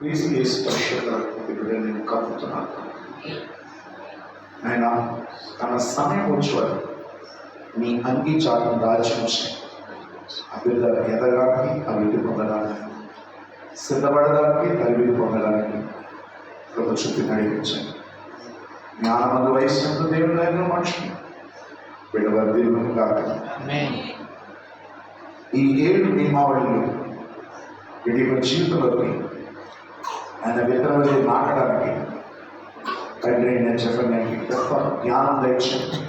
క్రీస్తు యేసు పరిశుద్ధ ఇప్పుడు నేను కలుపుతున్నాను. ఆయన తన సమయం వచ్చేవారు మీ అంగీచారం రాజ్యం అభివృద్ధి ఎదగడానికి, అభివృద్ధి పొందడానికి, సిద్ధపడడానికి, తరబిది పొందడానికి ప్రభు చుట్టూ నడిపించండి. జ్ఞానమందు వయసు దేవుని దగ్గర మనుషులు విడవద్దు కాక ఈ 7 నియమావళిలు విడివ జీవితంలోకి ఆయన విత్తనాలు నాటడానికి తండ్రి నేను చెప్పడానికి గొప్ప జ్ఞానం దయచేయండి.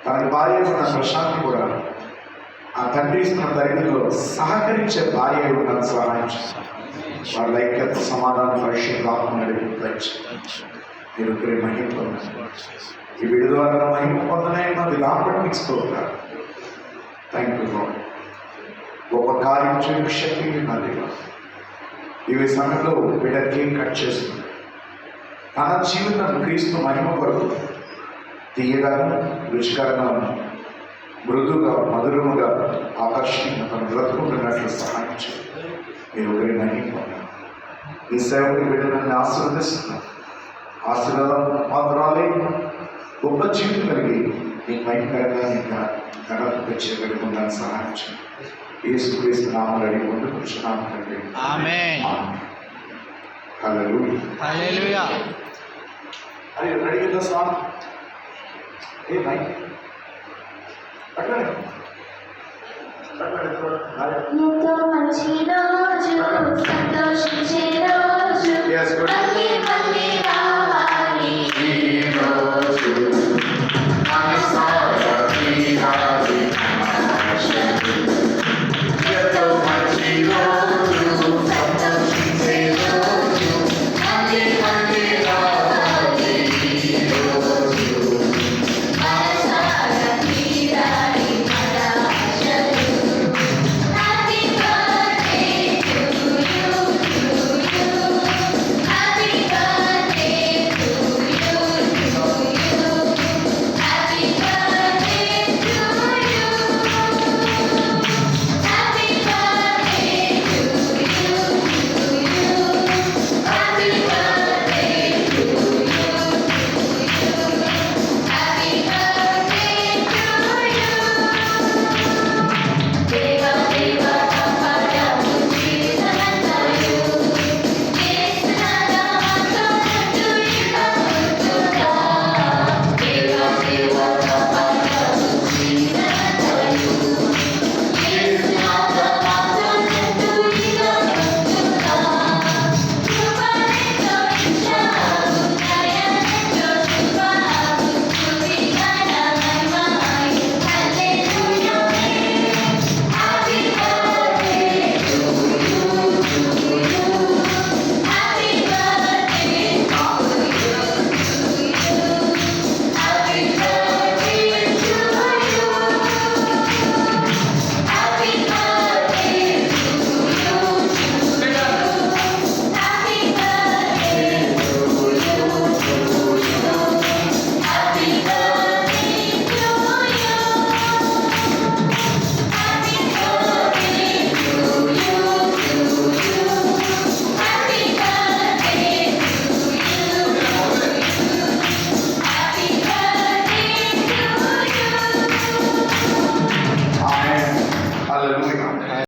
తన భార్య ఉన్న ప్రశాంతి కూడా ఆ తండ్రి ఇస్తున్న తరగతిలో సహకరించే భార్య ఉన్న సహాయం వాళ్ళ ఐక్యత సమాధానం పరిశుభ్రాత్మ నడిపించవచ్చు. మీరు మహిమ పొందారు. ఈ వీడి ద్వారా మహిమ పొందలేని మంది లాభపడిస్తారు. Thank you lord. గొప్ప కార్యం చేయడానికి శక్తి ఉన్నది. ఈ సమయంలో బిడ్డ కేక్ కట్ చేస్తుంది. తన జీవితం క్రీస్తు మహిమ కొరకు తీయగా, రుచికరంగా, మృదుగా, మధురముగా, ఆకర్షణీయంగా తను బ్రతుకుంటున్నట్లు సహాయం చేయండి. మీరు ఒకరి మహిమ ఈ సేవకుడి బిడ్డలను ఆశీర్వదిస్తున్నారు. ఆశీర్వాదం మాత్రాలే గొప్ప జీవితం కలిగి మీకు భయంకరంగా ఇంకా గడప తెచ్చేయగలిగి ఉండాలని సహాయం చేయండి. యేసుక్రీస్తు నామములో అడిగి కూర్చున్నాము తండ్రి. ఆమేన్. హల్లెలూయా. హల్లెలూయా. అరే రెడీ విత్ ద సాంగ్. ఏ మైక్ పక్కనే ఎంతో మంచి రోజు సంతోష